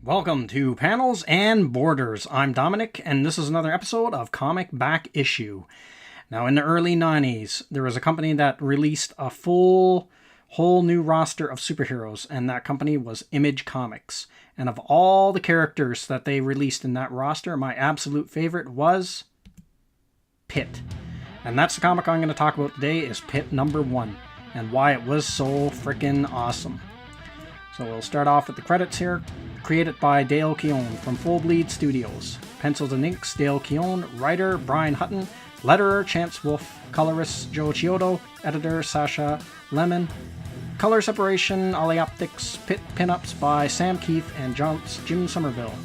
Welcome to Panels and Borders. I'm Dominic, and this is another episode of Comic Back Issue. Now, in the early 90s, there was a company that released a whole new roster of superheroes, and that company was Image Comics. And of all the characters that they released in that roster, my absolute favorite was Pitt. And that's the comic I'm going to talk about today, is Pitt #1, and why it was so freaking awesome. So we'll start off with the credits here. Created by Dale Keown from Full Bleed Studios. Pencils and inks, Dale Keown. Writer, Brian Hutton. Letterer, Chance Wolfe. Colorist, Joe Chiodo. Editor, Sasha Lemon. Color separation, Ollioptics. Pitt pinups by Sam Keith and Jim Somerville.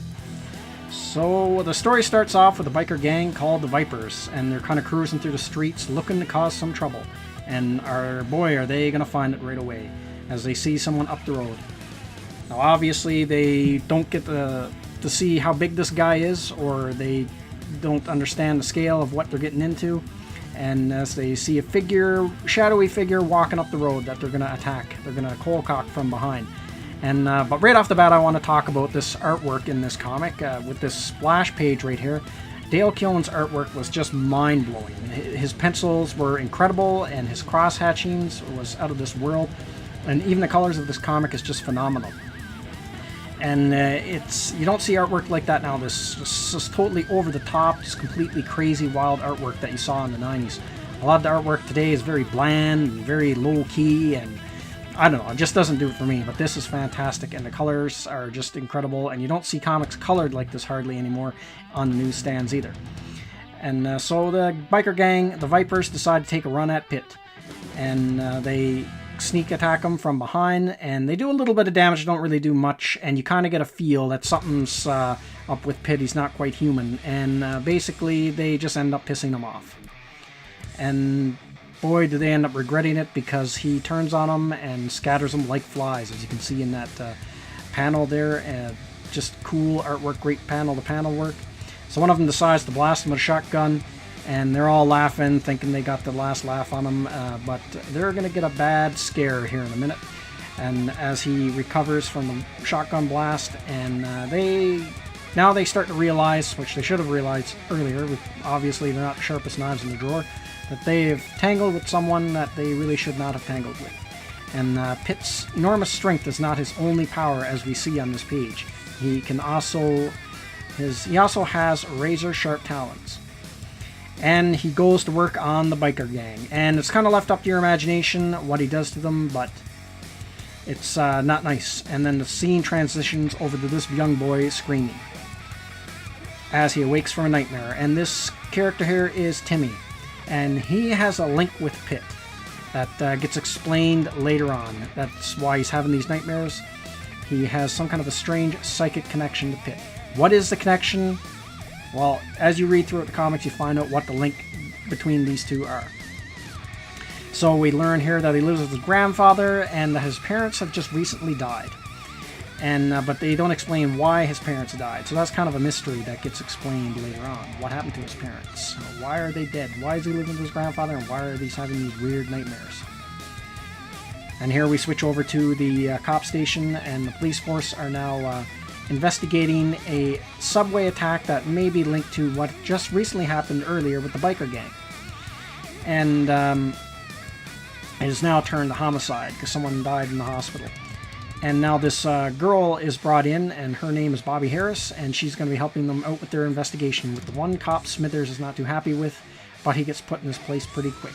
So the story starts off with a biker gang called the Vipers, and they're kind of cruising through the streets looking to cause some trouble. And are they going to find it right away as they see someone up the road. Now, obviously, they don't get to see how big this guy is, or they don't understand the scale of what they're getting into. And as they see a shadowy figure walking up the road that they're going to attack, they're going to cold-cock from behind. And but right off the bat, I want to talk about this artwork in this comic with this splash page right here. Dale Keown's artwork was just mind-blowing. His pencils were incredible, and his cross-hatchings was out of this world. And even the colors of this comic is just phenomenal. And you don't see artwork like that now. This is totally over the top, just completely crazy, wild artwork that you saw in the 90s. A lot of the artwork today is very bland, and very low key, and I don't know, it just doesn't do it for me. But this is fantastic, and the colors are just incredible, and you don't see comics colored like this hardly anymore on the newsstands either. And so the biker gang, the Vipers, decide to take a run at Pitt, and they sneak attack them from behind, and they do a little bit of damage, don't really do much, and you kind of get a feel that something's up with Pitt. He's not quite human, and basically they just end up pissing him off. And boy, do they end up regretting it, because he turns on them and scatters them like flies, as you can see in that panel there. Just cool artwork, great panel-to-panel work. So one of them decides to blast him with a shotgun, and they're all laughing, thinking they got the last laugh on him, but they're going to get a bad scare here in a minute. And as he recovers from the shotgun blast, and they start to realize, which they should have realized earlier, obviously they're not the sharpest knives in the drawer, that they've tangled with someone that they really should not have tangled with. And Pitt's enormous strength is not his only power, as we see on this page. He also has razor-sharp talons. And he goes to work on the biker gang. And it's kind of left up to your imagination what he does to them, but it's not nice. And then the scene transitions over to this young boy screaming as he awakes from a nightmare. And this character here is Timmy. And he has a link with Pitt that gets explained later on. That's why he's having these nightmares. He has some kind of a strange psychic connection to Pitt. What is the connection? Well, as you read through the comics, you find out what the link between these two are. So we learn here that he lives with his grandfather, and that his parents have just recently died. And but they don't explain why his parents died. So that's kind of a mystery that gets explained later on. What happened to his parents? Why are they dead? Why is he living with his grandfather, and why are they having these weird nightmares? And here we switch over to the cop station, and the police force are now investigating a subway attack that may be linked to what just recently happened earlier with the biker gang. And it is now turned to homicide because someone died in the hospital. And now this girl is brought in, and her name is Bobby Harris, and she's going to be helping them out with their investigation. With the one cop Smithers is not too happy with, but he gets put in his place pretty quick.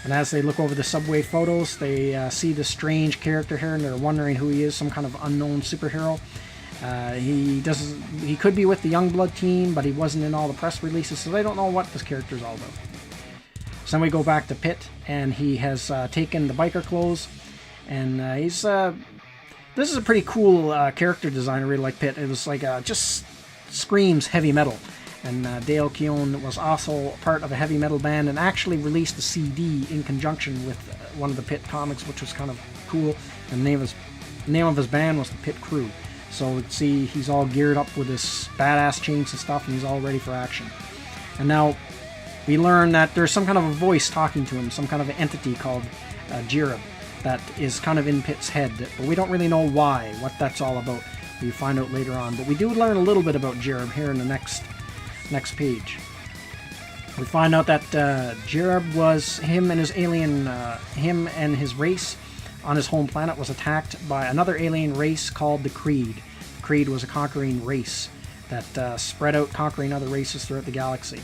And as they look over the subway photos, they see this strange character here, and they're wondering who he is, some kind of unknown superhero. He could be with the Youngblood team, but he wasn't in all the press releases, so they don't know what this character is all about. So then we go back to Pitt, and he has taken the biker clothes, and this is a pretty cool character design. I really like Pitt. It was like just screams heavy metal. And Dale Keown was also part of a heavy metal band and actually released a CD in conjunction with one of the Pitt comics, which was kind of cool. And the name of his band was the Pitt Crew. So you can see he's all geared up with his badass chains and stuff, and he's all ready for action. And now we learn that there's some kind of a voice talking to him, some kind of an entity called Jirib that is kind of in Pitt's head, but we don't really know what that's all about. You find out later on. But we do learn a little bit about Jereb here in the next page. We find out that Jereb was him and his race on his home planet was attacked by another alien race called the Creed. The Creed was a conquering race that spread out, conquering other races throughout the galaxy.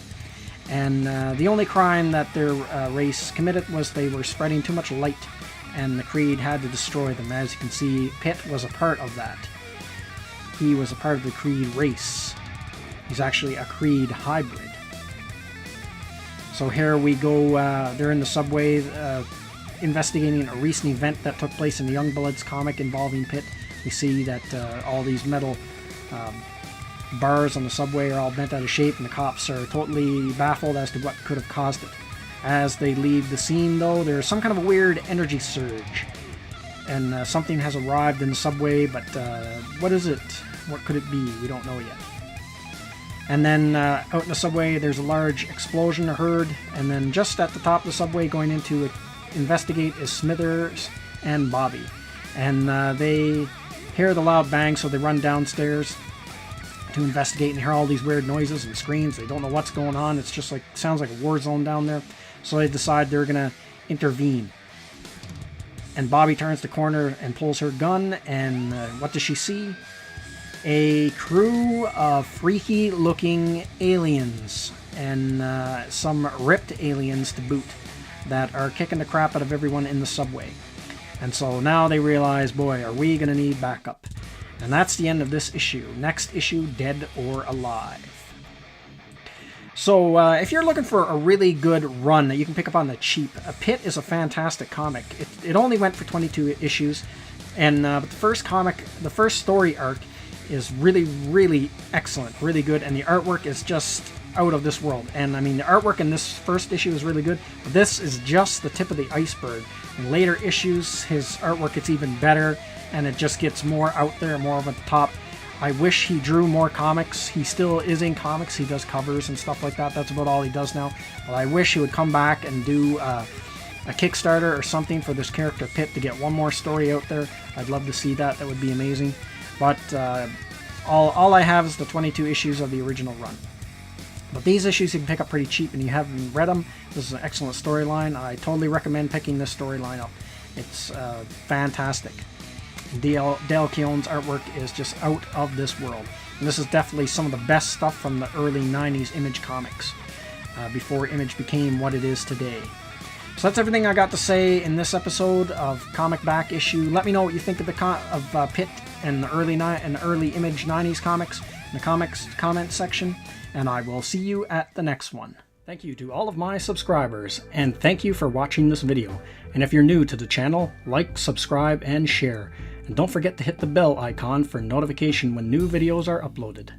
And the only crime that their race committed was they were spreading too much light, and the Creed had to destroy them. As you can see, Pitt was a part of that. He was a part of the Creed race. He's actually a Creed hybrid. So here we go, they're in the subway investigating a recent event that took place in the Youngbloods comic involving Pitt. We see that all these metal bars on the subway are all bent out of shape, and the cops are totally baffled as to what could have caused it. As they leave the scene, though, there's some kind of a weird energy surge, and something has arrived in the subway, but what is it? What could it be? We don't know yet. And then out in the subway, there's a large explosion heard, and then just at the top of the subway going into investigate is Smithers and Bobby. And they hear the loud bang, so they run downstairs to investigate and hear all these weird noises and screams. They don't know what's going on. It's just like, sounds like a war zone down there. So they decide they're going to intervene. And Bobby turns the corner and pulls her gun, and what does she see? A crew of freaky looking aliens, and some ripped aliens to boot, that are kicking the crap out of everyone in the subway. And so now they realize, boy, are we going to need backup. And that's the end of this issue. Next issue, Dead or Alive. So if you're looking for a really good run that you can pick up on the cheap, Pitt is a fantastic comic. It only went for 22 issues, and but the first story arc is really, really excellent, really good, and the artwork is just out of this world. And I mean, the artwork in this first issue is really good, but this is just the tip of the iceberg. In later issues, his artwork gets even better, and it just gets more out there, more of a top. I wish he drew more comics. He still is in comics. He does covers and stuff like that. That's about all he does now. But I wish he would come back and do a Kickstarter or something for this character Pitt to get one more story out there. I'd love to see that. That would be amazing. But all I have is the 22 issues of the original run. But these issues you can pick up pretty cheap, and you haven't read them. This is an excellent storyline. I totally recommend picking this storyline up. It's fantastic. Dale Keown's artwork is just out of this world. And this is definitely some of the best stuff from the early 90s Image comics, before Image became what it is today. So that's everything I got to say in this episode of Comic Back Issue. Let me know what you think of the Pitt and the early Image 90s comics in the comment section, and I will see you at the next one. Thank you to all of my subscribers, and thank you for watching this video. And if you're new to the channel, like, subscribe, and share. And don't forget to hit the bell icon for notification when new videos are uploaded.